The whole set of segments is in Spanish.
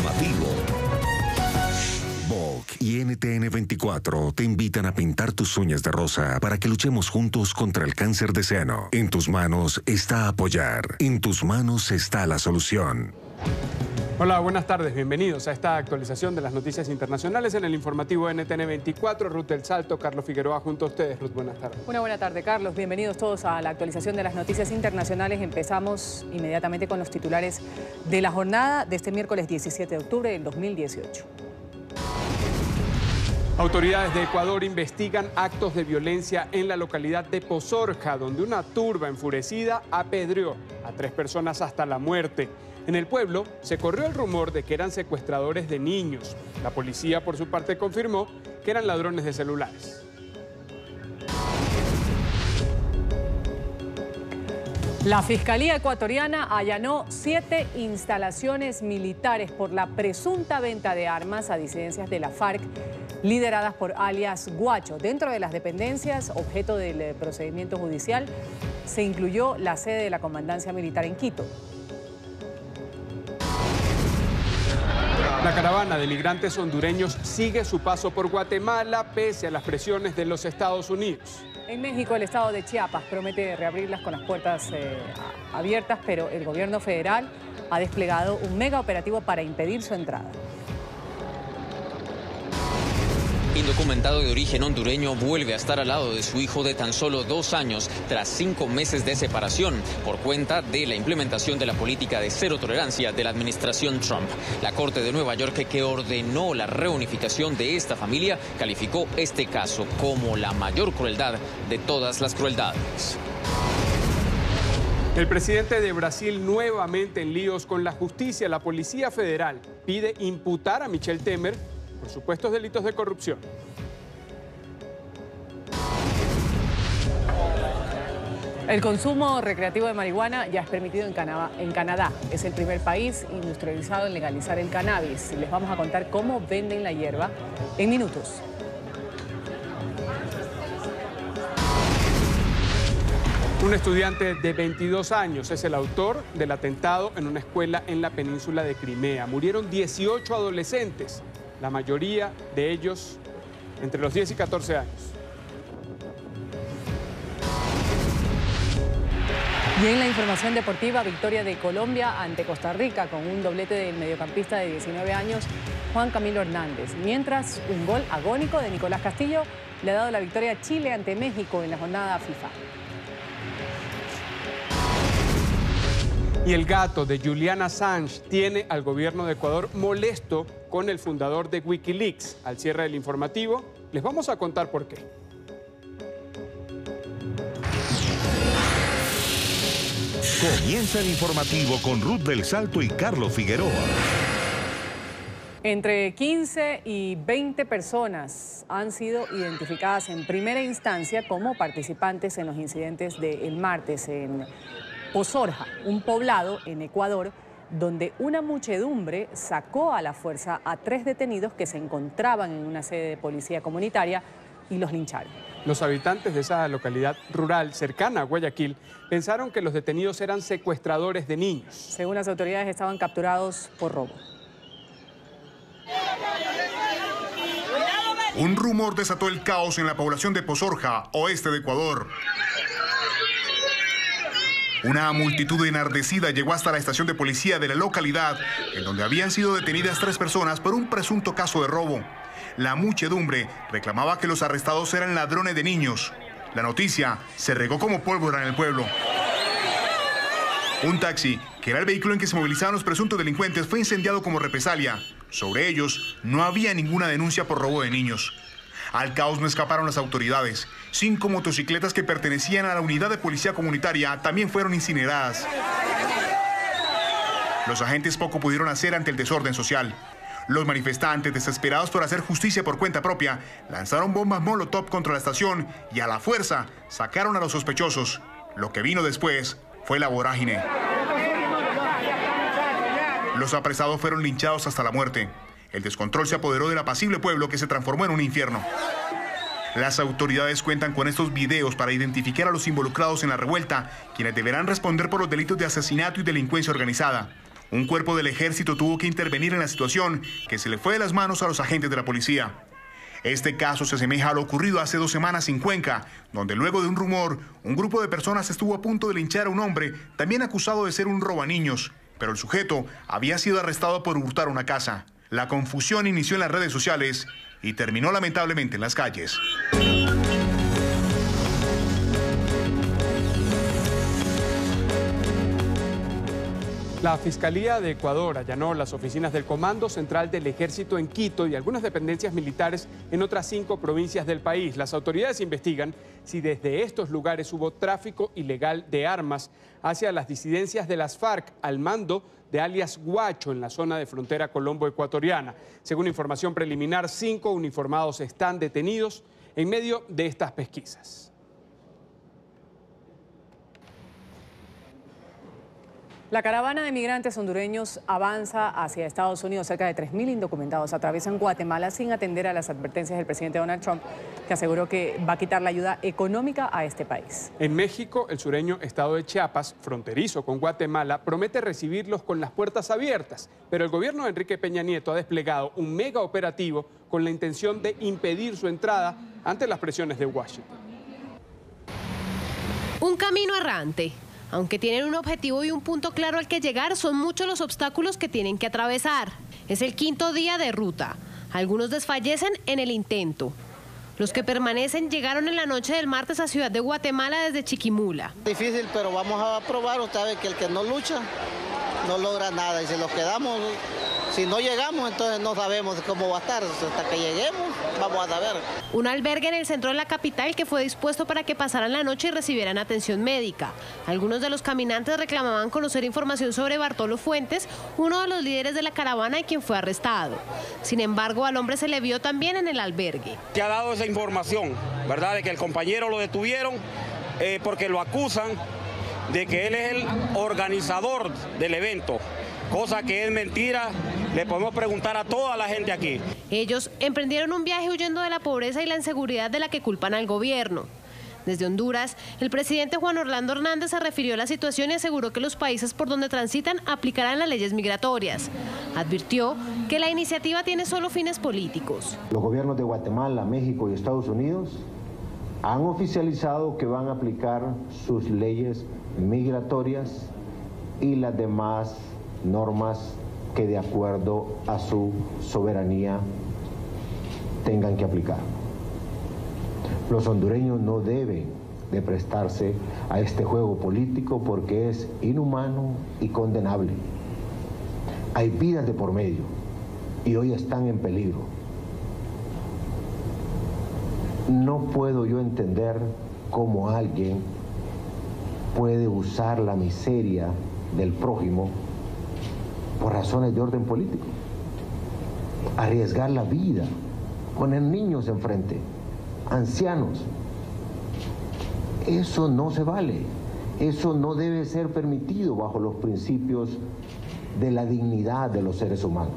informativo. Volk y NTN 24 te invitan a pintar tus uñas de rosa para que luchemos juntos contra el cáncer de seno. En tus manos está apoyar. En tus manos está la solución. Hola, buenas tardes. Bienvenidos a esta actualización de las noticias internacionales en el informativo NTN 24. Ruth del Salto, Carlos Figueroa junto a ustedes. Ruth, buenas tardes. Una buena tarde, Carlos. Bienvenidos todos a la actualización de las noticias internacionales. Empezamos inmediatamente con los titulares de la jornada de este miércoles 17 de octubre del 2018. Autoridades de Ecuador investigan actos de violencia en la localidad de Pozorja, donde una turba enfurecida apedreó a 3 personas hasta la muerte. En el pueblo se corrió el rumor de que eran secuestradores de niños. La policía, por su parte, confirmó que eran ladrones de celulares. La Fiscalía ecuatoriana allanó 7 instalaciones militares por la presunta venta de armas a disidencias de la FARC, lideradas por alias Guacho. Dentro de las dependencias, objeto del procedimiento judicial, se incluyó la sede de la Comandancia Militar en Quito. La caravana de migrantes hondureños sigue su paso por Guatemala pese a las presiones de los Estados Unidos. En México, el estado de Chiapas promete reabrirlas con las puertas abiertas, pero el gobierno federal ha desplegado un mega operativo para impedir su entrada. Indocumentado de origen hondureño vuelve a estar al lado de su hijo de tan solo 2 años tras 5 meses de separación por cuenta de la implementación de la política de cero tolerancia de la administración Trump. La Corte de Nueva York, que ordenó la reunificación de esta familia, calificó este caso como la mayor crueldad de todas las crueldades. El presidente de Brasil nuevamente en líos con la justicia. La Policía Federal pide imputar a Michel Temer por supuestos delitos de corrupción. El consumo recreativo de marihuana ya es permitido en Canadá. Es el primer país industrializado en legalizar el cannabis. Les vamos a contar cómo venden la hierba en minutos. Un estudiante de 22 años es el autor del atentado en una escuela en la península de Crimea. Murieron 18 adolescentes. La mayoría de ellos entre los 10 y 14 años. Y en la información deportiva, victoria de Colombia ante Costa Rica con un doblete del mediocampista de 19 años, Juan Camilo Hernández. Mientras, un gol agónico de Nicolás Castillo le ha dado la victoria a Chile ante México en la jornada FIFA. Y el gato de Julian Assange tiene al gobierno de Ecuador molesto con el fundador de Wikileaks. Al cierre del informativo, les vamos a contar por qué. Comienza el informativo con Ruth del Salto y Carlos Figueroa. Entre 15 y 20 personas han sido identificadas en primera instancia como participantes en los incidentes del martes en Pozorja, un poblado en Ecuador, donde una muchedumbre sacó a la fuerza a 3 detenidos que se encontraban en una sede de policía comunitaria y los lincharon. Los habitantes de esa localidad rural cercana a Guayaquil pensaron que los detenidos eran secuestradores de niños. Según las autoridades, estaban capturados por robo. Un rumor desató el caos en la población de Pozorja, oeste de Ecuador. Una multitud enardecida llegó hasta la estación de policía de la localidad, en donde habían sido detenidas 3 personas por un presunto caso de robo. La muchedumbre reclamaba que los arrestados eran ladrones de niños. La noticia se regó como pólvora en el pueblo. Un taxi, que era el vehículo en que se movilizaban los presuntos delincuentes, fue incendiado como represalia. Sobre ellos no había ninguna denuncia por robo de niños. Al caos no escaparon las autoridades. 5 motocicletas que pertenecían a la unidad de policía comunitaria también fueron incineradas. Los agentes poco pudieron hacer ante el desorden social. Los manifestantes, desesperados por hacer justicia por cuenta propia, lanzaron bombas Molotov contra la estación y a la fuerza sacaron a los sospechosos. Lo que vino después fue la vorágine. Los apresados fueron linchados hasta la muerte. El descontrol se apoderó del apacible pueblo que se transformó en un infierno. Las autoridades cuentan con estos videos para identificar a los involucrados en la revuelta, quienes deberán responder por los delitos de asesinato y delincuencia organizada. Un cuerpo del ejército tuvo que intervenir en la situación, que se le fue de las manos a los agentes de la policía. Este caso se asemeja a lo ocurrido hace 2 semanas en Cuenca, donde luego de un rumor, un grupo de personas estuvo a punto de linchar a un hombre, también acusado de ser un robaniños, pero el sujeto había sido arrestado por hurtar una casa. La confusión inició en las redes sociales y terminó lamentablemente en las calles. La Fiscalía de Ecuador allanó las oficinas del Comando Central del Ejército en Quito y algunas dependencias militares en otras 5 provincias del país. Las autoridades investigan si desde estos lugares hubo tráfico ilegal de armas hacia las disidencias de las FARC al mando de alias Guacho en la zona de frontera colombo-ecuatoriana. Según información preliminar, 5 uniformados están detenidos en medio de estas pesquisas. La caravana de migrantes hondureños avanza hacia Estados Unidos. Cerca de 3.000 indocumentados atraviesan Guatemala sin atender a las advertencias del presidente Donald Trump, que aseguró que va a quitar la ayuda económica a este país. En México, el sureño estado de Chiapas, fronterizo con Guatemala, promete recibirlos con las puertas abiertas, pero el gobierno de Enrique Peña Nieto ha desplegado un mega operativo con la intención de impedir su entrada ante las presiones de Washington. Un camino errante. Aunque tienen un objetivo y un punto claro al que llegar, son muchos los obstáculos que tienen que atravesar. Es el 5.º día de ruta. Algunos desfallecen en el intento. Los que permanecen llegaron en la noche del martes a Ciudad de Guatemala desde Chiquimula. Difícil, pero vamos a probar. Usted sabe que el que no lucha no logra nada. Y si nos quedamos, si no llegamos, entonces no sabemos cómo va a estar. Hasta que lleguemos, vamos a saber. Un albergue en el centro de la capital que fue dispuesto para que pasaran la noche y recibieran atención médica. Algunos de los caminantes reclamaban conocer información sobre Bartolo Fuentes, uno de los líderes de la caravana y quien fue arrestado. Sin embargo, al hombre se le vio también en el albergue. Se ha dado esa información, ¿verdad?, de que el compañero lo detuvieron porque lo acusan de que él es el organizador del evento, cosa que es mentira. Le podemos preguntar a toda la gente aquí. Ellos emprendieron un viaje huyendo de la pobreza y la inseguridad de la que culpan al gobierno. Desde Honduras, el presidente Juan Orlando Hernández se refirió a la situación y aseguró que los países por donde transitan aplicarán las leyes migratorias. Advirtió que la iniciativa tiene solo fines políticos. Los gobiernos de Guatemala, México y Estados Unidos han oficializado que van a aplicar sus leyes migratorias y las demás normas que de acuerdo a su soberanía tengan que aplicar. Los hondureños no deben de prestarse a este juego político porque es inhumano y condenable. Hay vidas de por medio y hoy están en peligro. No puedo yo entender cómo alguien puede usar la miseria del prójimo por razones de orden político. Arriesgar la vida, poner niños enfrente, ancianos. Eso no se vale. Eso no debe ser permitido bajo los principios de la dignidad de los seres humanos.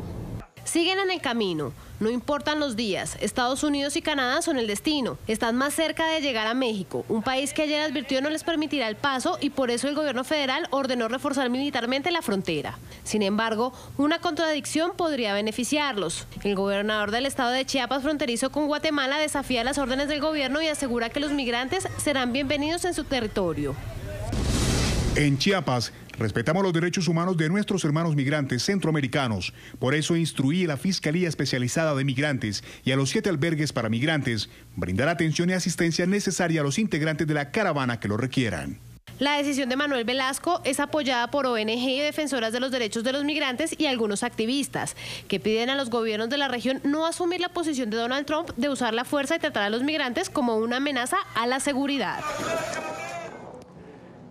Siguen en el camino, no importan los días, Estados Unidos y Canadá son el destino, están más cerca de llegar a México, un país que ayer advirtió no les permitirá el paso y por eso el gobierno federal ordenó reforzar militarmente la frontera. Sin embargo, una contradicción podría beneficiarlos. El gobernador del estado de Chiapas, fronterizo con Guatemala, desafía las órdenes del gobierno y asegura que los migrantes serán bienvenidos en su territorio. En Chiapas, respetamos los derechos humanos de nuestros hermanos migrantes centroamericanos. Por eso instruí a la Fiscalía Especializada de Migrantes y a los 7 albergues para migrantes brindar atención y asistencia necesaria a los integrantes de la caravana que lo requieran. La decisión de Manuel Velasco es apoyada por ONG y defensoras de los derechos de los migrantes y algunos activistas que piden a los gobiernos de la región no asumir la posición de Donald Trump de usar la fuerza y tratar a los migrantes como una amenaza a la seguridad.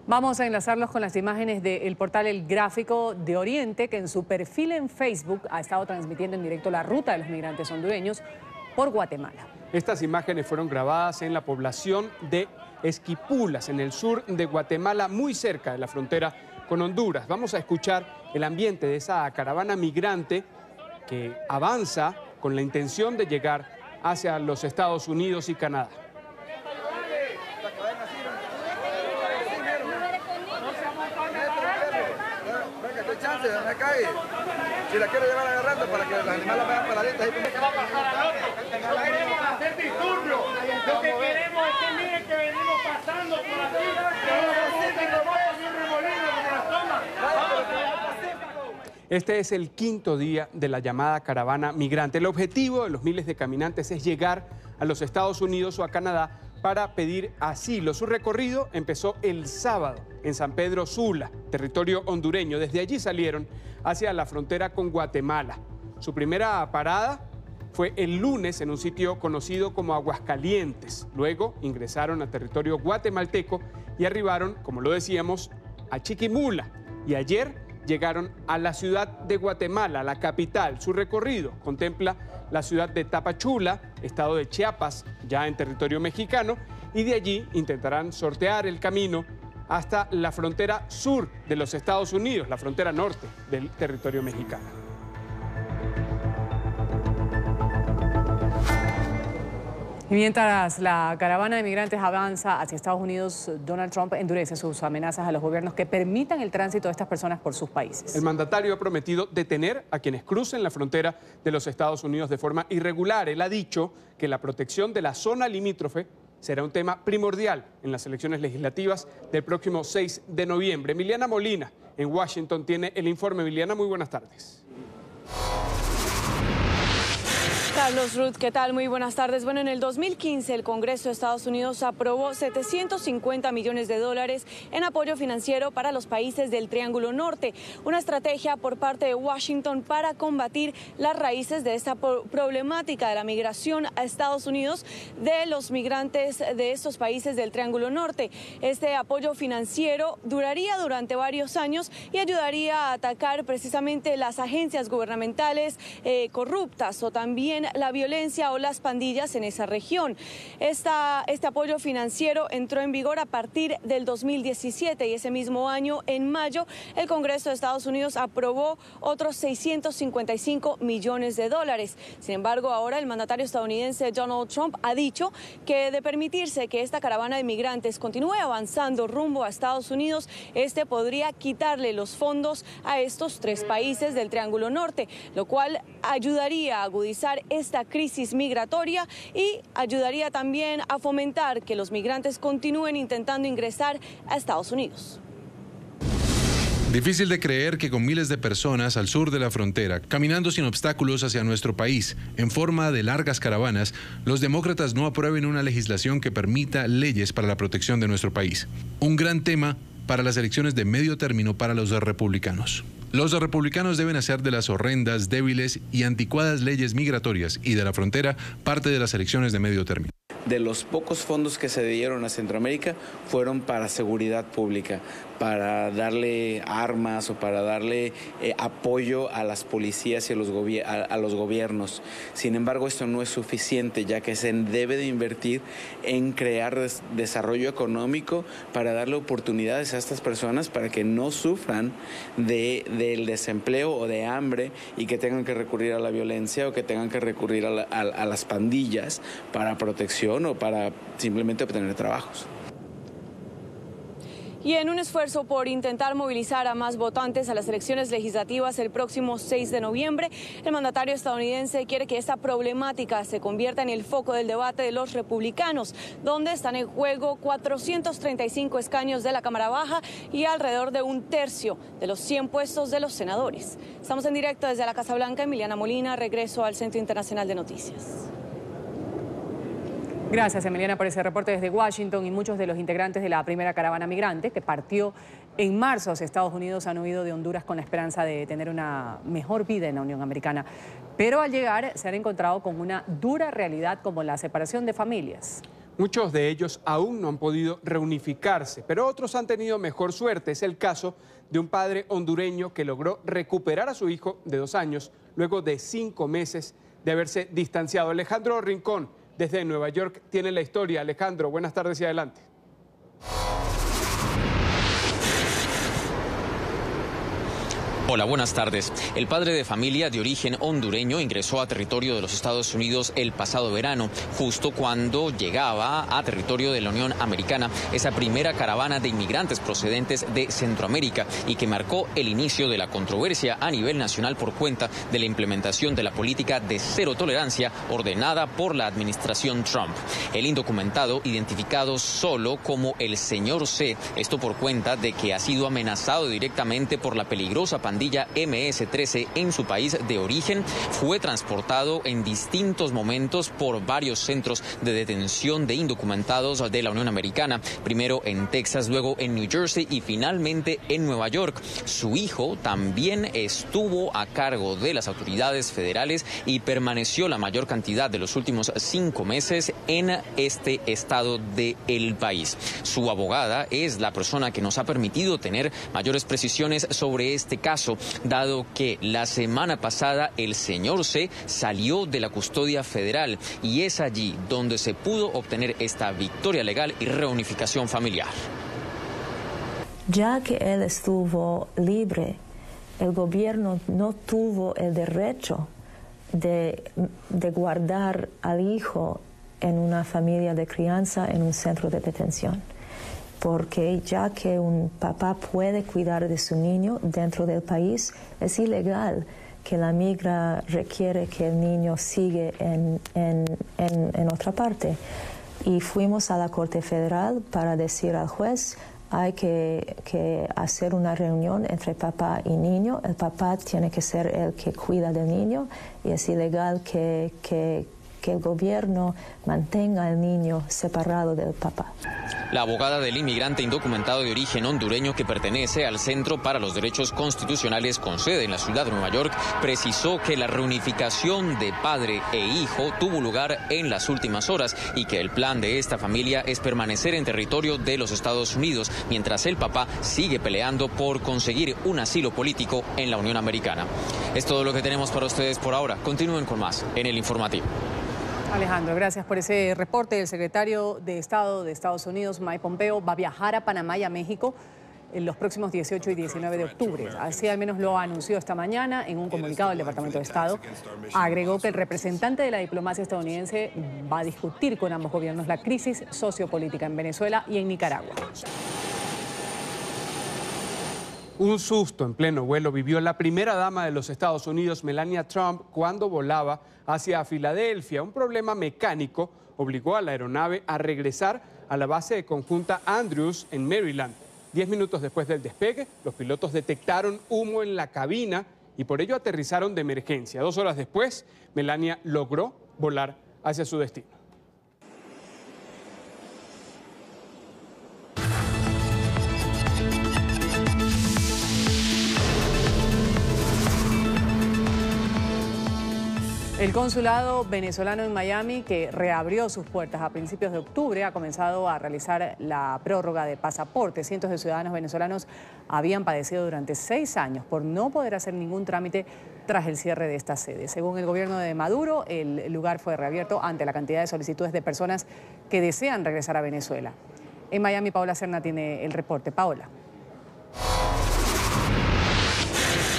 Vamos a enlazarlos con las imágenes del portal El Gráfico de Oriente, que en su perfil en Facebook ha estado transmitiendo en directo la ruta de los migrantes hondureños por Guatemala. Estas imágenes fueron grabadas en la población de Esquipulas, en el sur de Guatemala, muy cerca de la frontera con Honduras. Vamos a escuchar el ambiente de esa caravana migrante que avanza con la intención de llegar hacia los Estados Unidos y Canadá. darle chance, no me cague. Si la quiero llevar agarrando para que los animales vayan paraditas. ¿Qué va a pasar al otro? No queremos hacer disturbios. Lo que queremos es que miren que venimos pasando por aquí. Este es el quinto día de la llamada caravana migrante. El objetivo de los miles de caminantes es llegar a los Estados Unidos o a Canadá para pedir asilo. Su recorrido empezó el sábado en San Pedro Sula, territorio hondureño. Desde allí salieron hacia la frontera con Guatemala. Su primera parada fue el lunes en un sitio conocido como Aguascalientes. Luego ingresaron a territorio guatemalteco y arribaron, como lo decíamos, a Chiquimula. Y ayer llegaron a la ciudad de Guatemala, la capital. Su recorrido contempla la ciudad de Tapachula, estado de Chiapas, ya en territorio mexicano, y de allí intentarán sortear el camino hasta la frontera sur de los Estados Unidos, la frontera norte del territorio mexicano. Y mientras la caravana de migrantes avanza hacia Estados Unidos, Donald Trump endurece sus amenazas a los gobiernos que permitan el tránsito de estas personas por sus países. El mandatario ha prometido detener a quienes crucen la frontera de los Estados Unidos de forma irregular. Él ha dicho que la protección de la zona limítrofe será un tema primordial en las elecciones legislativas del próximo 6 de noviembre. Emiliana Molina, en Washington, tiene el informe. Emiliana, muy buenas tardes. Carlos, Ruth, ¿qué tal? Muy buenas tardes. Bueno, en el 2015 el Congreso de Estados Unidos aprobó $750 millones en apoyo financiero para los países del Triángulo Norte, una estrategia por parte de Washington para combatir las raíces de esta problemática de la migración a Estados Unidos de los migrantes de estos países del Triángulo Norte. Este apoyo financiero duraría durante varios años y ayudaría a atacar precisamente las agencias gubernamentales corruptas o también la violencia o las pandillas en esa región. Este apoyo financiero entró en vigor a partir del 2017 y ese mismo año, en mayo, el Congreso de Estados Unidos aprobó otros $655 millones. Sin embargo, ahora el mandatario estadounidense Donald Trump ha dicho que de permitirse que esta caravana de migrantes continúe avanzando rumbo a Estados Unidos, este podría quitarle los fondos a estos tres países del Triángulo Norte, lo cual ayudaría a agudizar esta crisis migratoria y ayudaría también a fomentar que los migrantes continúen intentando ingresar a Estados Unidos. Difícil de creer que con miles de personas al sur de la frontera, caminando sin obstáculos hacia nuestro país, en forma de largas caravanas, los demócratas no aprueben una legislación que permita leyes para la protección de nuestro país. Un gran tema para las elecciones de medio término para los republicanos. Los republicanos deben hacer de las horrendas, débiles y anticuadas leyes migratorias y de la frontera parte de las elecciones de medio término. De los pocos fondos que se dieron a Centroamérica fueron para seguridad pública, para darle armas o para darle apoyo a las policías y a los gobiernos. Sin embargo, esto no es suficiente, ya que se debe de invertir en crear desarrollo económico para darle oportunidades a estas personas para que no sufran del desempleo o de hambre y que tengan que recurrir a la violencia o que tengan que recurrir a las pandillas para protección o para simplemente obtener trabajos. Y en un esfuerzo por intentar movilizar a más votantes a las elecciones legislativas el próximo 6 de noviembre, el mandatario estadounidense quiere que esta problemática se convierta en el foco del debate de los republicanos, donde están en juego 435 escaños de la Cámara Baja y alrededor de un tercio de los 100 puestos de los senadores. Estamos en directo desde la Casa Blanca. Emiliana Molina, regreso al Centro Internacional de Noticias. Gracias, Emiliana, por ese reporte desde Washington. Y muchos de los integrantes de la primera caravana migrante que partió en marzo hacia Estados Unidos han huido de Honduras con la esperanza de tener una mejor vida en la Unión Americana. Pero al llegar se han encontrado con una dura realidad como la separación de familias. Muchos de ellos aún no han podido reunificarse, pero otros han tenido mejor suerte. Es el caso de un padre hondureño que logró recuperar a su hijo de 2 años luego de 5 meses de haberse distanciado. Alejandro Rincón, desde Nueva York, tiene la historia. Alejandro, buenas tardes y adelante. Hola, buenas tardes. El padre de familia de origen hondureño ingresó a territorio de los Estados Unidos el pasado verano, justo cuando llegaba a territorio de la Unión Americana esa primera caravana de inmigrantes procedentes de Centroamérica y que marcó el inicio de la controversia a nivel nacional por cuenta de la implementación de la política de cero tolerancia ordenada por la administración Trump. El indocumentado, identificado solo como el señor C, esto por cuenta de que ha sido amenazado directamente por la peligrosa pandilla MS-13 en su país de origen, fue transportado en distintos momentos por varios centros de detención de indocumentados de la Unión Americana, primero en Texas, luego en New Jersey y finalmente en Nueva York. Su hijo también estuvo a cargo de las autoridades federales y permaneció la mayor cantidad de los últimos 5 meses en este estado del país. Su abogada es la persona que nos ha permitido tener mayores precisiones sobre este caso, dado que la semana pasada el señor C salió de la custodia federal y es allí donde se pudo obtener esta victoria legal y reunificación familiar. Ya que él estuvo libre, el gobierno no tuvo el derecho de guardar al hijo en una familia de crianza en un centro de detención. Porque ya que un papá puede cuidar de su niño dentro del país, es ilegal que la migra requiere que el niño siga en otra parte. Y fuimos a la Corte Federal para decir al juez, hay que hacer una reunión entre papá y niño. El papá tiene que ser el que cuida del niño y es ilegal que el gobierno mantenga al niño separado del papá. La abogada del inmigrante indocumentado de origen hondureño que pertenece al Centro para los Derechos Constitucionales con sede en la ciudad de Nueva York precisó que la reunificación de padre e hijo tuvo lugar en las últimas horas y que el plan de esta familia es permanecer en territorio de los Estados Unidos mientras el papá sigue peleando por conseguir un asilo político en la Unión Americana. Es todo lo que tenemos para ustedes por ahora. Continúen con más en el informativo. Alejandro, gracias por ese reporte. El secretario de Estado de Estados Unidos, Mike Pompeo, va a viajar a Panamá y a México en los próximos 18 y 19 de octubre. Así al menos lo anunció esta mañana en un comunicado del Departamento de Estado. Agregó que el representante de la diplomacia estadounidense va a discutir con ambos gobiernos la crisis sociopolítica en Venezuela y en Nicaragua. Un susto en pleno vuelo vivió la primera dama de los Estados Unidos, Melania Trump, cuando volaba hacia Filadelfia. Un problema mecánico obligó a la aeronave a regresar a la base de conjunta Andrews en Maryland. 10 minutos después del despegue, los pilotos detectaron humo en la cabina y por ello aterrizaron de emergencia. 2 horas después, Melania logró volar hacia su destino. El consulado venezolano en Miami, que reabrió sus puertas a principios de octubre, ha comenzado a realizar la prórroga de pasaportes. Cientos de ciudadanos venezolanos habían padecido durante 6 años por no poder hacer ningún trámite tras el cierre de esta sede. Según el gobierno de Maduro, el lugar fue reabierto ante la cantidad de solicitudes de personas que desean regresar a Venezuela. En Miami, Paola Serna tiene el reporte. Paola.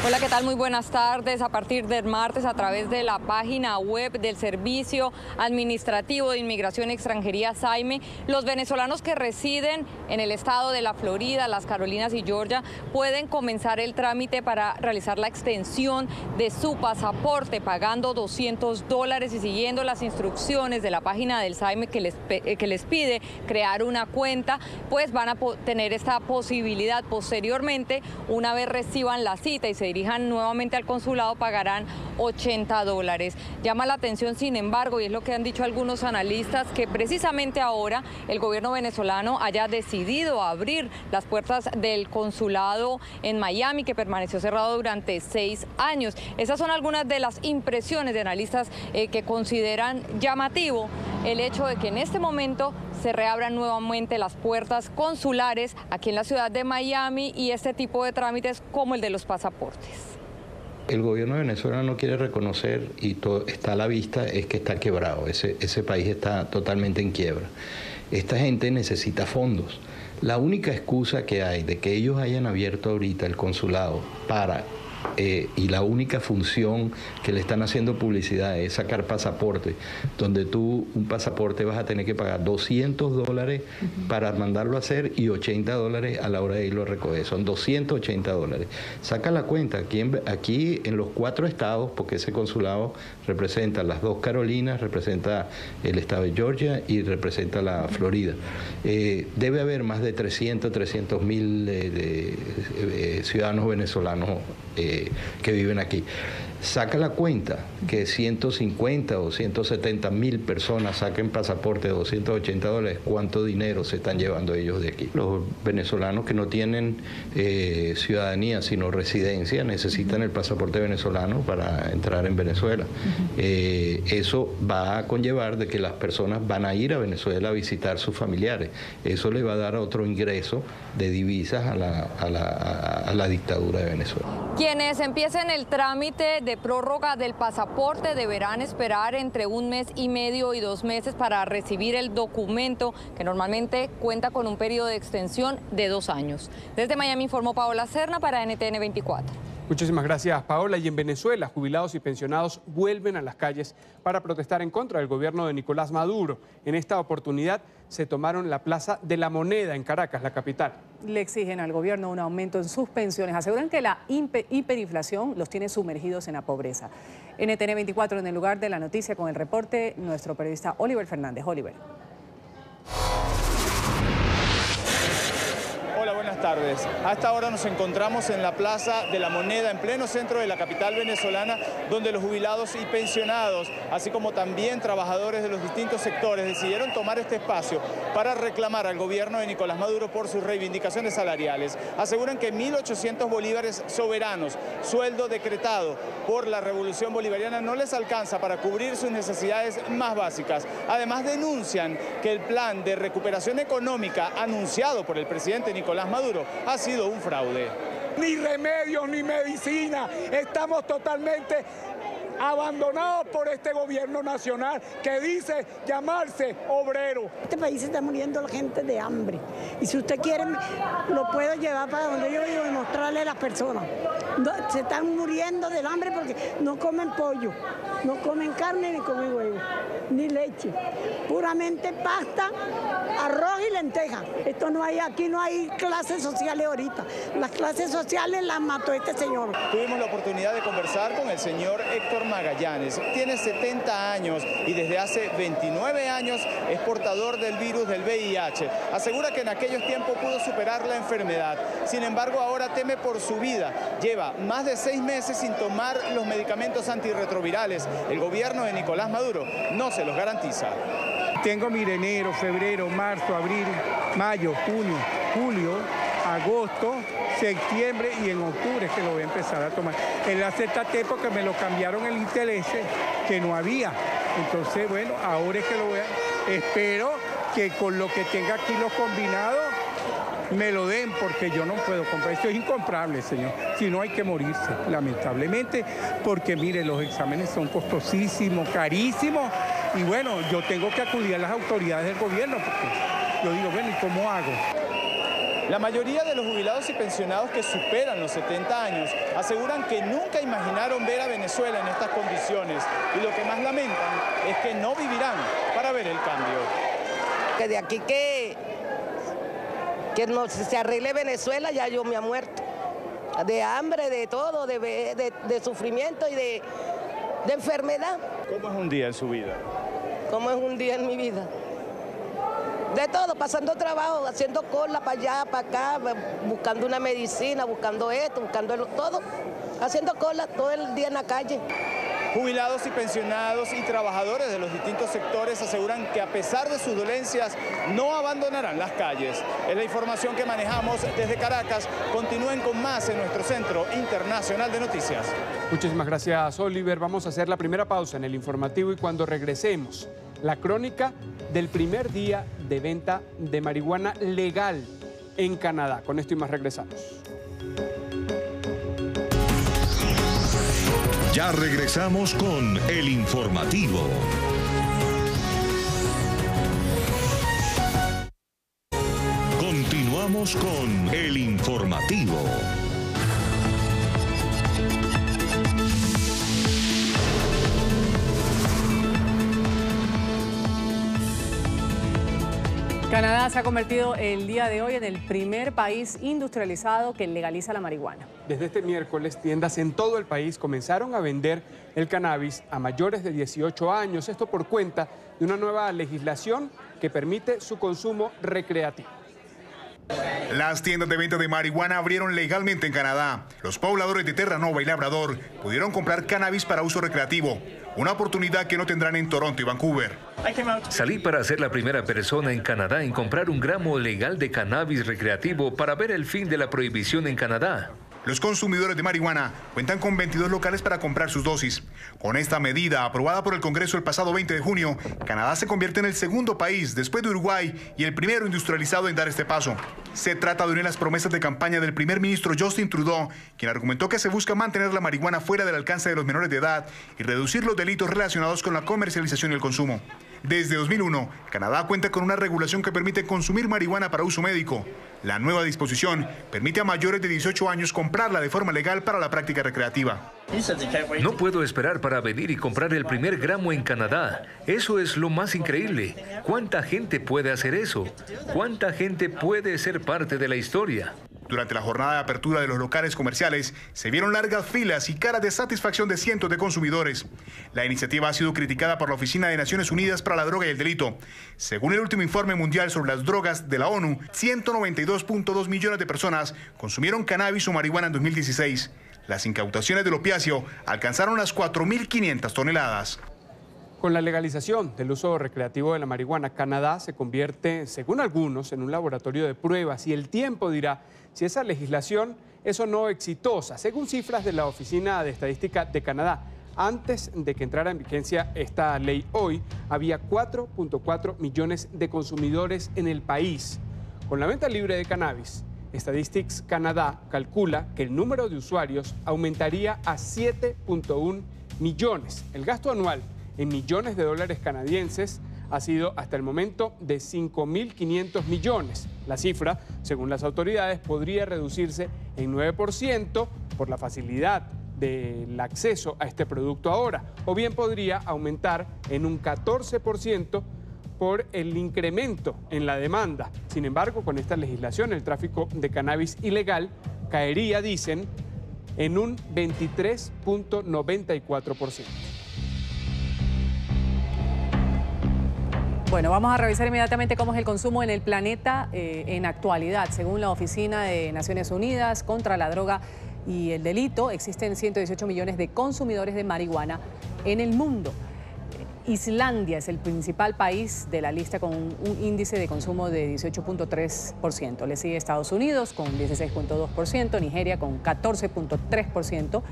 Hola, ¿qué tal? Muy buenas tardes. A partir del martes, a través de la página web del Servicio Administrativo de Inmigración y Extranjería, SAIME, los venezolanos que residen en el estado de la Florida, las Carolinas y Georgia pueden comenzar el trámite para realizar la extensión de su pasaporte pagando $200 y siguiendo las instrucciones de la página del SAIME que les pide crear una cuenta, pues van a tener esta posibilidad. Posteriormente, una vez reciban la cita y se dirijan nuevamente al consulado, pagarán $80. Llama la atención, sin embargo, y es lo que han dicho algunos analistas, que precisamente ahora el gobierno venezolano haya decidido abrir las puertas del consulado en Miami, que permaneció cerrado durante 6 años. Esas son algunas de las impresiones de analistas que consideran llamativo el hecho de que en este momento se reabran nuevamente las puertas consulares aquí en la ciudad de Miami y este tipo de trámites como el de los pasaportes. El gobierno de Venezuela no quiere reconocer, y está a la vista, es que está quebrado. Ese país está totalmente en quiebra. Esta gente necesita fondos. La única excusa que hay de que ellos hayan abierto ahorita el consulado para y la única función que le están haciendo publicidad es sacar pasaporte, donde tú un pasaporte vas a tener que pagar $200 para mandarlo a hacer y $80 a la hora de irlo a recoger. Son $280. Saca la cuenta, aquí en los 4 estados, porque ese consulado representa las 2 Carolinas, representa el estado de Georgia y representa la Florida. Debe haber más de 300.000 ciudadanos venezolanos que viven aquí. Saca la cuenta que 150 o 170.000 personas saquen pasaporte de $280, ¿cuánto dinero se están llevando ellos de aquí? Los venezolanos que no tienen ciudadanía sino residencia necesitan el pasaporte venezolano para entrar en Venezuela. Eso va a conllevar de que las personas van a ir a Venezuela a visitar sus familiares. Eso le va a dar otro ingreso de divisas a la dictadura de Venezuela. Quienes empiecen el trámite de prórroga del pasaporte deberán esperar entre 1 mes y medio y 2 meses para recibir el documento, que normalmente cuenta con un periodo de extensión de 2 años. Desde Miami informó Paola Serna para NTN 24. Muchísimas gracias, Paola. Y en Venezuela, jubilados y pensionados vuelven a las calles para protestar en contra del gobierno de Nicolás Maduro. En esta oportunidad se tomaron la Plaza de la Moneda en Caracas, la capital. Le exigen al gobierno un aumento en sus pensiones. Aseguran que la hiperinflación los tiene sumergidos en la pobreza. NTN 24 en el lugar de la noticia con el reporte, nuestro periodista Oliver Fernández. Oliver. Hola, buenas tardes. A esta hora nos encontramos en la Plaza de la Moneda, en pleno centro de la capital venezolana, donde los jubilados y pensionados, así como también trabajadores de los distintos sectores, decidieron tomar este espacio para reclamar al gobierno de Nicolás Maduro por sus reivindicaciones salariales. Aseguran que 1.800 bolívares soberanos, sueldo decretado por la revolución bolivariana, no les alcanza para cubrir sus necesidades más básicas. Además, denuncian que el plan de recuperación económica anunciado por el presidente Nicolás Maduro ha sido un fraude. Ni remedios ni medicina, estamos totalmente abandonados por este gobierno nacional que dice llamarse obrero. Este país se está muriendo la gente de hambre y si usted quiere lo puedo llevar para donde yo vivo y mostrarle a las personas. Se están muriendo del hambre porque no comen pollo, no comen carne ni comen huevo, ni leche, puramente pasta, arroz y lentejas. Esto no hay, aquí no hay clases sociales ahorita. Las clases sociales las mató este señor. Tuvimos la oportunidad de conversar con el señor Héctor Magallanes. Tiene 70 años y desde hace 29 años es portador del virus del VIH. Asegura que en aquellos tiempos pudo superar la enfermedad. Sin embargo, ahora teme por su vida. Lleva más de 6 meses sin tomar los medicamentos antirretrovirales. El gobierno de Nicolás Maduro no se los garantiza. Tengo enero, febrero, marzo, abril, mayo, junio, julio, agosto, septiembre y en octubre es que lo voy a empezar a tomar. El AZT porque me lo cambiaron el interés que no había. Entonces, bueno, ahora es que lo voy a... Espero que con lo que tenga aquí los combinados me lo den porque yo no puedo comprar. Esto es incomprable, señor. Si no hay que morirse, lamentablemente, porque mire, los exámenes son costosísimos, carísimos. Y bueno, yo tengo que acudir a las autoridades del gobierno porque yo digo, bueno, ¿y cómo hago? La mayoría de los jubilados y pensionados que superan los 70 años aseguran que nunca imaginaron ver a Venezuela en estas condiciones y lo que más lamentan es que no vivirán para ver el cambio. Que de aquí que no se arregle Venezuela, ya yo me he muerto. De hambre, de todo, de sufrimiento y de enfermedad. ¿Cómo es un día en su vida? ¿Cómo es un día en mi vida? De todo, pasando trabajo, haciendo cola para allá, para acá, buscando una medicina, buscando esto, buscando todo, haciendo cola todo el día en la calle. Jubilados y pensionados y trabajadores de los distintos sectores aseguran que a pesar de sus dolencias no abandonarán las calles. Es la información que manejamos desde Caracas. Continúen con más en nuestro Centro Internacional de Noticias. Muchísimas gracias, Oliver. Vamos a hacer la primera pausa en el informativo y cuando regresemos, la crónica del primer día de venta de marihuana legal en Canadá. Con esto y más regresamos. Ya regresamos con el informativo. Continuamos con el informativo. Canadá se ha convertido el día de hoy en el primer país industrializado que legaliza la marihuana. Desde este miércoles, tiendas en todo el país comenzaron a vender el cannabis a mayores de 18 años. Esto por cuenta de una nueva legislación que permite su consumo recreativo. Las tiendas de venta de marihuana abrieron legalmente en Canadá. Los pobladores de Terranova y Labrador pudieron comprar cannabis para uso recreativo, una oportunidad que no tendrán en Toronto y Vancouver. Salí para ser la primera persona en Canadá en comprar un gramo legal de cannabis recreativo para ver el fin de la prohibición en Canadá. Los consumidores de marihuana cuentan con 22 locales para comprar sus dosis. Con esta medida, aprobada por el Congreso el pasado 20 de junio, Canadá se convierte en el segundo país, después de Uruguay, y el primero industrializado en dar este paso. Se trata de una de las promesas de campaña del primer ministro Justin Trudeau, quien argumentó que se busca mantener la marihuana fuera del alcance de los menores de edad y reducir los delitos relacionados con la comercialización y el consumo. Desde 2001, Canadá cuenta con una regulación que permite consumir marihuana para uso médico. La nueva disposición permite a mayores de 18 años comprarla de forma legal para la práctica recreativa. No puedo esperar para venir y comprar el primer gramo en Canadá. Eso es lo más increíble. ¿Cuánta gente puede hacer eso? ¿Cuánta gente puede ser parte de la historia? Durante la jornada de apertura de los locales comerciales, se vieron largas filas y caras de satisfacción de cientos de consumidores. La iniciativa ha sido criticada por la Oficina de Naciones Unidas para la Droga y el Delito. Según el último informe mundial sobre las drogas de la ONU, 192.2 millones de personas consumieron cannabis o marihuana en 2016. Las incautaciones del opiáceo alcanzaron las 4.500 toneladas. Con la legalización del uso recreativo de la marihuana, Canadá se convierte, según algunos, en un laboratorio de pruebas y el tiempo dirá si esa legislación es o no exitosa. Según cifras de la Oficina de Estadística de Canadá, antes de que entrara en vigencia esta ley hoy, había 4.4 millones de consumidores en el país. Con la venta libre de cannabis, Statistics Canadá calcula que el número de usuarios aumentaría a 7.1 millones. El gasto anual en millones de dólares canadienses ha sido hasta el momento de 5.500 millones. La cifra, según las autoridades, podría reducirse en 9% por la facilidad del acceso a este producto ahora, o bien podría aumentar en un 14% por el incremento en la demanda. Sin embargo, con esta legislación, el tráfico de cannabis ilegal caería, dicen, en un 23.94%. Bueno, vamos a revisar inmediatamente cómo es el consumo en el planeta en actualidad. Según la Oficina de Naciones Unidas contra la Droga y el Delito, existen 118 millones de consumidores de marihuana en el mundo. Islandia es el principal país de la lista con un índice de consumo de 18.3%. Le sigue Estados Unidos con 16.2%, Nigeria con 14.3%,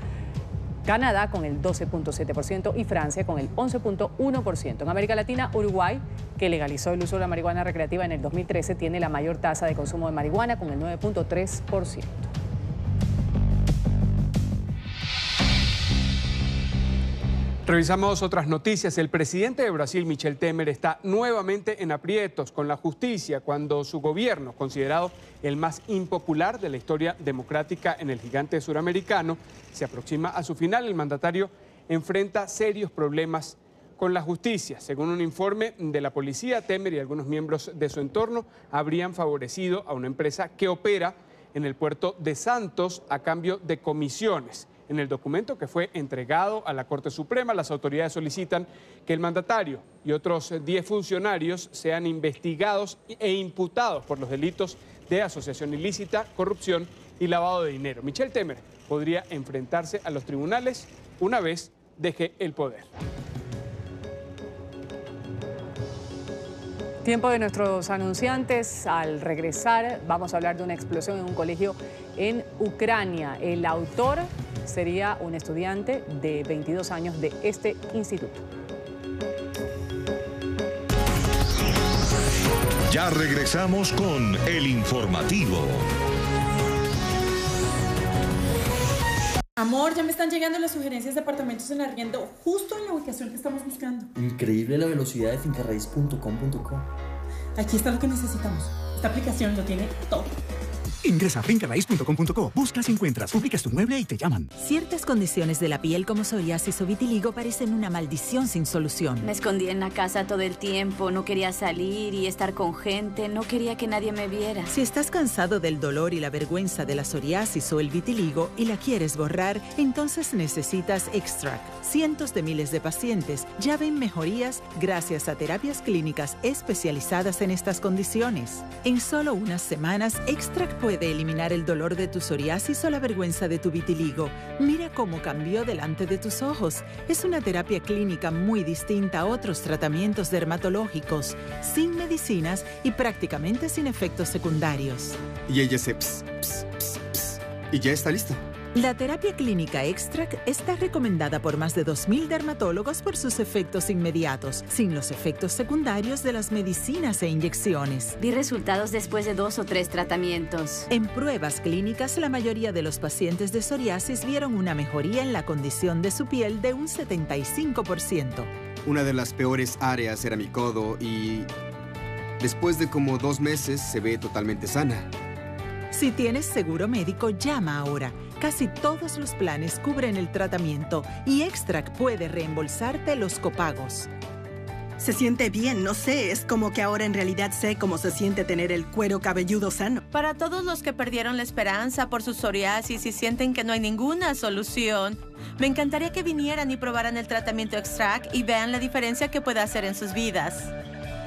Canadá con el 12.7% y Francia con el 11.1%. En América Latina, Uruguay, que legalizó el uso de la marihuana recreativa en el 2013, tiene la mayor tasa de consumo de marihuana con el 9.3%. Revisamos otras noticias. El presidente de Brasil, Michel Temer, está nuevamente en aprietos con la justicia cuando su gobierno, considerado el más impopular de la historia democrática en el gigante suramericano, se aproxima a su final. El mandatario enfrenta serios problemas con la justicia. Según un informe de la policía, Temer y algunos miembros de su entorno habrían favorecido a una empresa que opera en el puerto de Santos a cambio de comisiones. En el documento que fue entregado a la Corte Suprema, las autoridades solicitan que el mandatario y otros 10 funcionarios sean investigados e imputados por los delitos de asociación ilícita, corrupción y lavado de dinero. Michel Temer podría enfrentarse a los tribunales una vez deje el poder. Tiempo de nuestros anunciantes. Al regresar vamos a hablar de una explosión en un colegio en Ucrania. El autor sería un estudiante de 22 años de este instituto. Ya regresamos con el informativo. Amor, ya me están llegando las sugerencias de apartamentos en arriendo justo en la ubicación que estamos buscando. Increíble la velocidad de fincarraiz.com.co. Aquí está lo que necesitamos. Esta aplicación lo tiene todo. Ingresa a fincarraiz.com.co, buscas y encuentras, publicas tu mueble y te llaman. Ciertas condiciones de la piel como psoriasis o vitiligo parecen una maldición sin solución. Me escondí en la casa todo el tiempo, no quería salir y estar con gente, no quería que nadie me viera. Si estás cansado del dolor y la vergüenza de la psoriasis o el vitiligo y la quieres borrar, entonces necesitas Extract. Cientos de miles de pacientes ya ven mejorías gracias a terapias clínicas especializadas en estas condiciones. En solo unas semanas, Extract puede eliminar el dolor de tu psoriasis o la vergüenza de tu vitiligo. Mira cómo cambió delante de tus ojos. Es una terapia clínica muy distinta a otros tratamientos dermatológicos, sin medicinas y prácticamente sin efectos secundarios. Y ella se y ya está lista. La terapia clínica Extract está recomendada por más de 2.000 dermatólogos por sus efectos inmediatos, sin los efectos secundarios de las medicinas e inyecciones. Vi resultados después de 2 o 3 tratamientos. En pruebas clínicas, la mayoría de los pacientes de psoriasis vieron una mejoría en la condición de su piel de un 75%. Una de las peores áreas era mi codo y después de como 2 meses se ve totalmente sana. Si tienes seguro médico, llama ahora. Casi todos los planes cubren el tratamiento y Extract puede reembolsarte los copagos. Se siente bien, no sé, es como que ahora en realidad sé cómo se siente tener el cuero cabelludo sano. Para todos los que perdieron la esperanza por su psoriasis y sienten que no hay ninguna solución, me encantaría que vinieran y probaran el tratamiento Extract y vean la diferencia que puede hacer en sus vidas.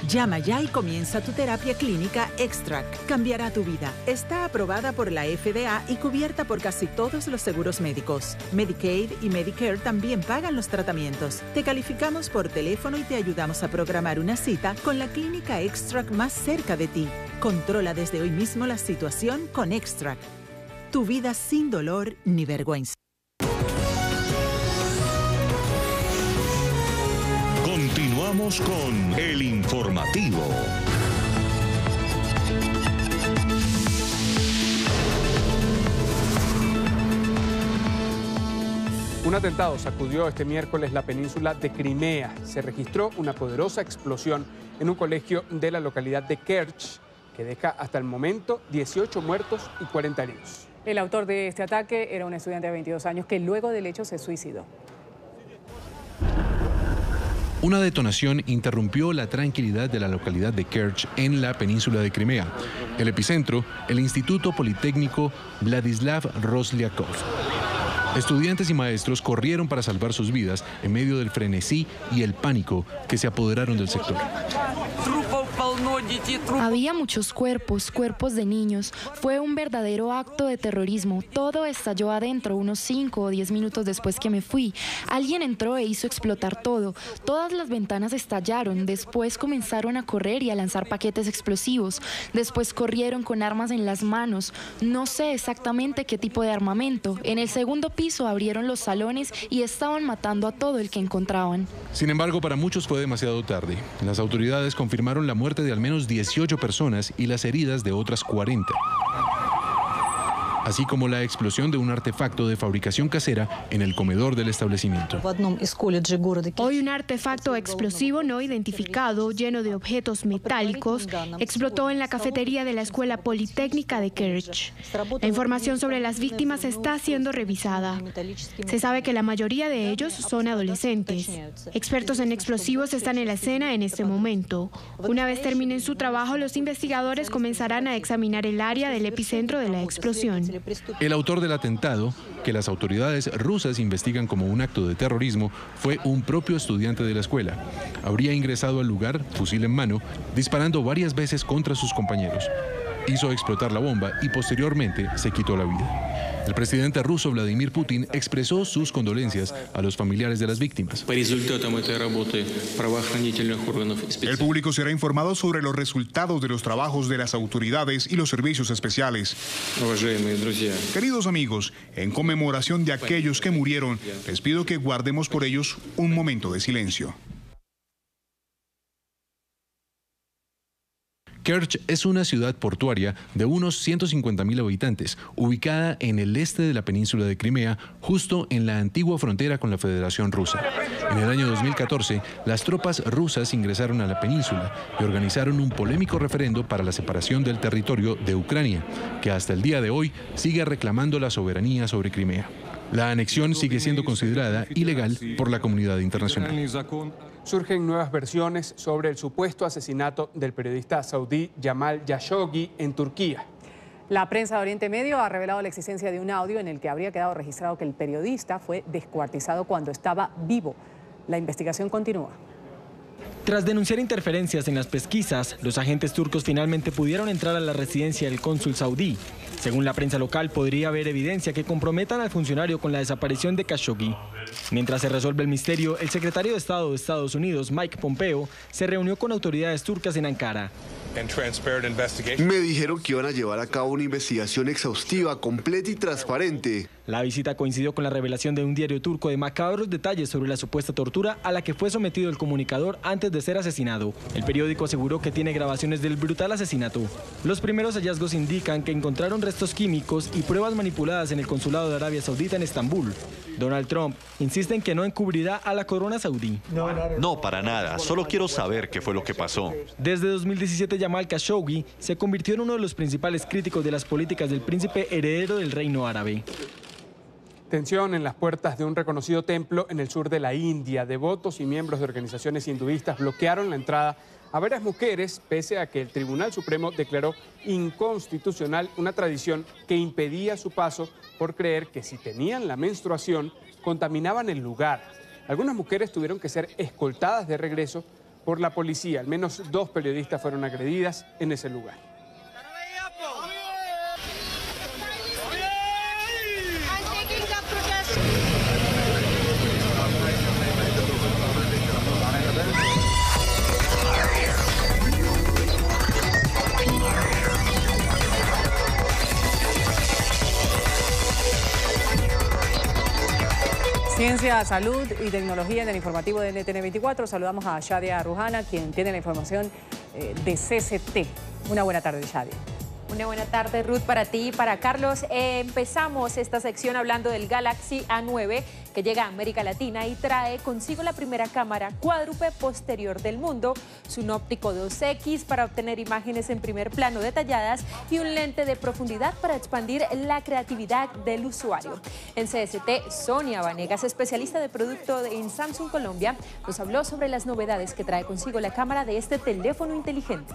Llama ya y comienza tu terapia clínica Extract. Cambiará tu vida. Está aprobada por la FDA y cubierta por casi todos los seguros médicos. Medicaid y Medicare también pagan los tratamientos. Te calificamos por teléfono y te ayudamos a programar una cita con la clínica Extract más cerca de ti. Controla desde hoy mismo la situación con Extract. Tu vida sin dolor ni vergüenza. Continuamos con El Informativo. Un atentado sacudió este miércoles la península de Crimea. Se registró una poderosa explosión en un colegio de la localidad de Kerch, que deja hasta el momento 18 muertos y 40 heridos. El autor de este ataque era un estudiante de 22 años que luego del hecho se suicidó. Una detonación interrumpió la tranquilidad de la localidad de Kerch en la península de Crimea. El epicentro, el Instituto Politécnico Vladislav Roslyakov. Estudiantes y maestros corrieron para salvar sus vidas en medio del frenesí y el pánico que se apoderaron del sector. Había muchos cuerpos de niños. Fue un verdadero acto de terrorismo. Todo estalló adentro unos 5 o 10 minutos después que me fui. Alguien entró e hizo explotar todo. Todas las ventanas estallaron. Después comenzaron a correr y a lanzar paquetes explosivos. Después corrieron con armas en las manos. No sé exactamente qué tipo de armamento. En el segundo piso abrieron los salones y estaban matando a todo el que encontraban. Sin embargo, para muchos fue demasiado tarde. Las autoridades confirmaron la muerte de al menos 18 personas y las heridas de otras 40. Así como la explosión de un artefacto de fabricación casera en el comedor del establecimiento. Hoy un artefacto explosivo no identificado, lleno de objetos metálicos, explotó en la cafetería de la Escuela Politécnica de Kerch. La información sobre las víctimas está siendo revisada. Se sabe que la mayoría de ellos son adolescentes. Expertos en explosivos están en la escena en este momento. Una vez terminen su trabajo, los investigadores comenzarán a examinar el área del epicentro de la explosión. El autor del atentado, que las autoridades rusas investigan como un acto de terrorismo, fue un propio estudiante de la escuela. Habría ingresado al lugar, fusil en mano, disparando varias veces contra sus compañeros. Hizo explotar la bomba y posteriormente se quitó la vida. El presidente ruso Vladimir Putin expresó sus condolencias a los familiares de las víctimas. El público será informado sobre los resultados de los trabajos de las autoridades y los servicios especiales. Queridos amigos, en conmemoración de aquellos que murieron, les pido que guardemos por ellos un momento de silencio. Kerch es una ciudad portuaria de unos 150.000 habitantes, ubicada en el este de la península de Crimea, justo en la antigua frontera con la Federación Rusa. En el año 2014, las tropas rusas ingresaron a la península y organizaron un polémico referendo para la separación del territorio de Ucrania, que hasta el día de hoy sigue reclamando la soberanía sobre Crimea. La anexión sigue siendo considerada ilegal por la comunidad internacional. Surgen nuevas versiones sobre el supuesto asesinato del periodista saudí Jamal Khashoggi en Turquía. La prensa de Oriente Medio ha revelado la existencia de un audio en el que habría quedado registrado que el periodista fue descuartizado cuando estaba vivo. La investigación continúa. Tras denunciar interferencias en las pesquisas, los agentes turcos finalmente pudieron entrar a la residencia del cónsul saudí. Según la prensa local, podría haber evidencia que comprometan al funcionario con la desaparición de Khashoggi. Mientras se resuelve el misterio, el secretario de Estado de Estados Unidos, Mike Pompeo, se reunió con autoridades turcas en Ankara. Me dijeron que iban a llevar a cabo una investigación exhaustiva, completa y transparente. La visita coincidió con la revelación de un diario turco de macabros detalles sobre la supuesta tortura a la que fue sometido el comunicador antes de ser asesinado. El periódico aseguró que tiene grabaciones del brutal asesinato. Los primeros hallazgos indican que encontraron restos químicos y pruebas manipuladas en el consulado de Arabia Saudita en Estambul. Donald Trump insiste en que no encubrirá a la corona saudí. No, para nada. Solo quiero saber qué fue lo que pasó. Desde 2017, Jamal Khashoggi se convirtió en uno de los principales críticos de las políticas del príncipe heredero del reino árabe. Tensión en las puertas de un reconocido templo en el sur de la India. Devotos y miembros de organizaciones hinduistas bloquearon la entrada a varias mujeres, pese a que el Tribunal Supremo declaró inconstitucional una tradición que impedía su paso por creer que si tenían la menstruación, contaminaban el lugar. Algunas mujeres tuvieron que ser escoltadas de regreso por la policía. Al menos 2 periodistas fueron agredidas en ese lugar. Ciencia, salud y tecnología en el informativo de NTN 24. Saludamos a Shadia Rujana, quien tiene la información de CCT. Una buena tarde, Shadia. Una buena tarde, Ruth, para ti y para Carlos. Empezamos esta sección hablando del Galaxy A9, que llega a América Latina y trae consigo la primera cámara cuádruple posterior del mundo, zoom óptico 2X para obtener imágenes en primer plano detalladas y un lente de profundidad para expandir la creatividad del usuario. En CST, Sonia Vanegas, especialista de producto en Samsung Colombia, nos habló sobre las novedades que trae consigo la cámara de este teléfono inteligente.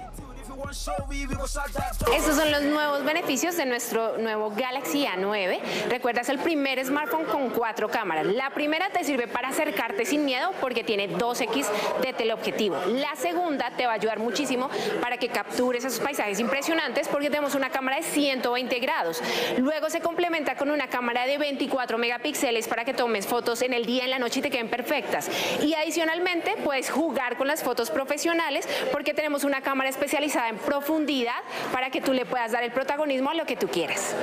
Estos son los nuevos beneficios de nuestro nuevo Galaxy A9. Recuerda, es el primer smartphone con 4 cámaras. La primera te sirve para acercarte sin miedo porque tiene 2X de teleobjetivo. La segunda te va a ayudar muchísimo para que captures esos paisajes impresionantes porque tenemos una cámara de 120 grados. Luego se complementa con una cámara de 24 megapíxeles para que tomes fotos en el día, en la noche y te queden perfectas. Y adicionalmente puedes jugar con las fotos profesionales porque tenemos una cámara especializada en profundidad para que tú le puedas dar el protagonismo a lo que tú quieras.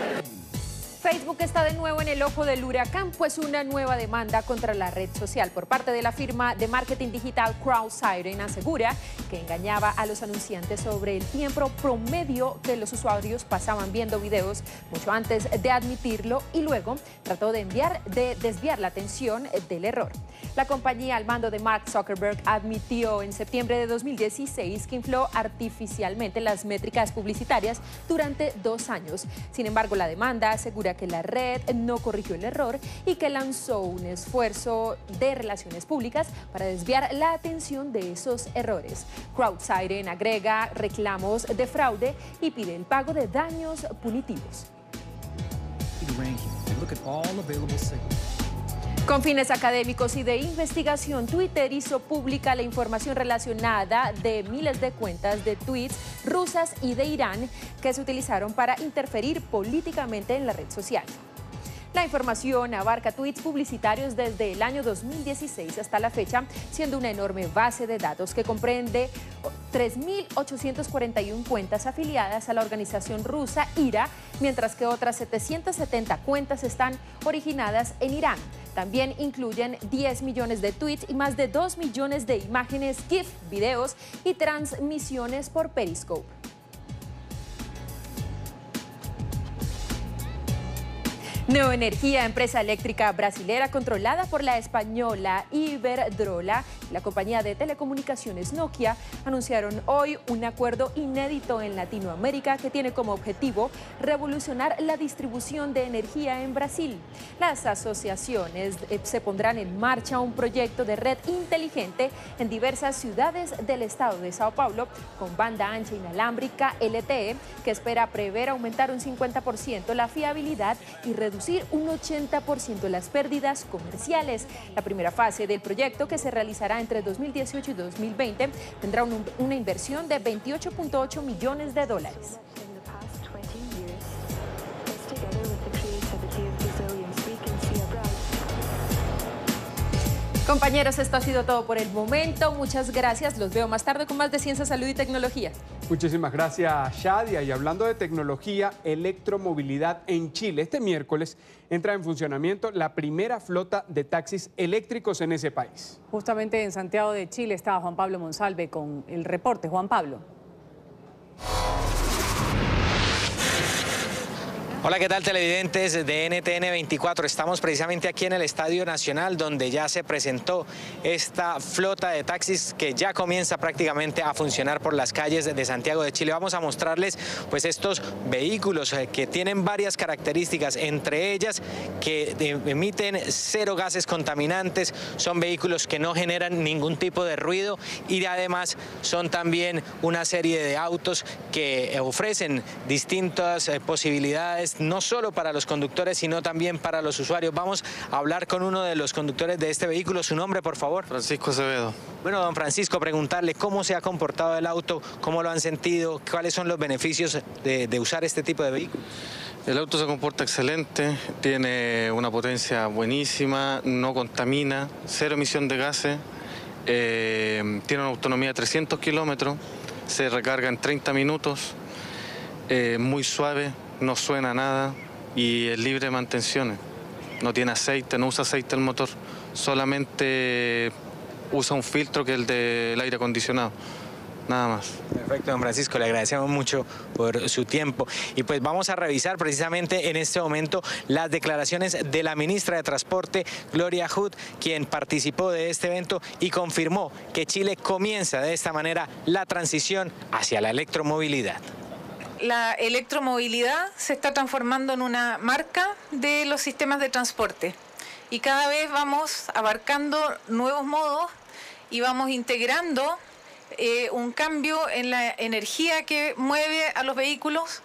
Facebook está de nuevo en el ojo del huracán, pues una nueva demanda contra la red social por parte de la firma de marketing digital CrowdSiren asegura que engañaba a los anunciantes sobre el tiempo promedio que los usuarios pasaban viendo videos mucho antes de admitirlo y luego trató de desviar la atención del error. La compañía al mando de Mark Zuckerberg admitió en septiembre de 2016 que infló artificialmente las métricas publicitarias durante 2 años. Sin embargo, la demanda asegura que la red no corrigió el error y que lanzó un esfuerzo de relaciones públicas para desviar la atención de esos errores. CrowdSiren agrega reclamos de fraude y pide el pago de daños punitivos. Con fines académicos y de investigación, Twitter hizo pública la información relacionada de miles de cuentas de tweets rusas y de Irán que se utilizaron para interferir políticamente en la red social. La información abarca tweets publicitarios desde el año 2016 hasta la fecha, siendo una enorme base de datos que comprende 3.841 cuentas afiliadas a la organización rusa IRA, mientras que otras 770 cuentas están originadas en Irán. También incluyen 10 millones de tweets y más de 2 millones de imágenes, GIF, videos y transmisiones por Periscope. Neoenergia, empresa eléctrica brasilera controlada por la española Iberdrola y la compañía de telecomunicaciones Nokia, anunciaron hoy un acuerdo inédito en Latinoamérica que tiene como objetivo revolucionar la distribución de energía en Brasil. Las asociaciones se pondrán en marcha un proyecto de red inteligente en diversas ciudades del estado de Sao Paulo con banda ancha inalámbrica LTE que espera prever aumentar un 50% la fiabilidad y reducir un 80% las pérdidas comerciales. La primera fase del proyecto, que se realizará entre 2018 y 2020, tendrá una inversión de $28.8 millones. Compañeros, esto ha sido todo por el momento. Muchas gracias. Los veo más tarde con más de Ciencia, Salud y Tecnología. Muchísimas gracias, Shadia. Y hablando de tecnología, electromovilidad en Chile, este miércoles entra en funcionamiento la primera flota de taxis eléctricos en ese país. Justamente en Santiago de Chile estaba Juan Pablo Monsalve con el reporte. Juan Pablo. Hola, ¿qué tal, televidentes de NTN 24? Estamos precisamente aquí en el Estadio Nacional, donde ya se presentó esta flota de taxis que ya comienza prácticamente a funcionar por las calles de Santiago de Chile. Vamos a mostrarles pues estos vehículos que tienen varias características, entre ellas que emiten cero gases contaminantes, son vehículos que no generan ningún tipo de ruido y además son también una serie de autos que ofrecen distintas posibilidades, no solo para los conductores, sino también para los usuarios. Vamos a hablar con uno de los conductores de este vehículo. ¿Su nombre, por favor? Francisco Acevedo. Bueno, don Francisco, preguntarle cómo se ha comportado el auto, cómo lo han sentido, cuáles son los beneficios de usar este tipo de vehículos. El auto se comporta excelente, tiene una potencia buenísima, no contamina, cero emisión de gases, tiene una autonomía de 300 kilómetros, se recarga en 30 minutos, muy suave, no suena nada y es libre de mantenciones. No tiene aceite, no usa aceite el motor, solamente usa un filtro que es el del aire acondicionado, nada más. Perfecto, don Francisco, le agradecemos mucho por su tiempo. Y pues vamos a revisar precisamente en este momento las declaraciones de la ministra de Transporte, Gloria Hood, quien participó de este evento y confirmó que Chile comienza de esta manera la transición hacia la electromovilidad. La electromovilidad se está transformando en una marca de los sistemas de transporte y cada vez vamos abarcando nuevos modos y vamos integrando un cambio en la energía que mueve a los vehículos,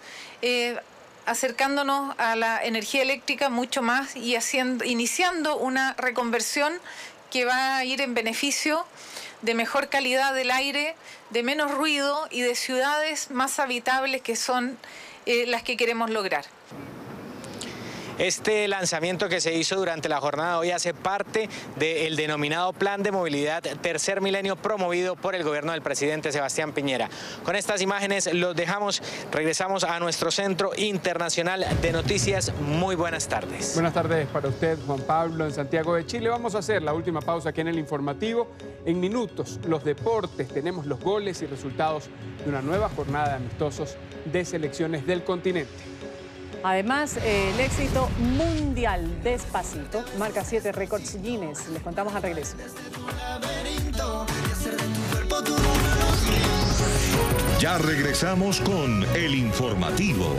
acercándonos a la energía eléctrica mucho más y iniciando una reconversión que va a ir en beneficio de mejor calidad del aire, de menos ruido y de ciudades más habitables, que son las que queremos lograr. Este lanzamiento que se hizo durante la jornada de hoy hace parte del denominado Plan de Movilidad Tercer Milenio promovido por el gobierno del presidente Sebastián Piñera. Con estas imágenes los dejamos, regresamos a nuestro Centro Internacional de Noticias. Muy buenas tardes. Buenas tardes para usted, Juan Pablo, en Santiago de Chile. Vamos a hacer la última pausa aquí en el informativo. En minutos, los deportes, tenemos los goles y resultados de una nueva jornada de amistosos de selecciones del continente. Además, el éxito mundial Despacito marca 7 récords Guinness. Les contamos al regreso. Ya regresamos con el informativo.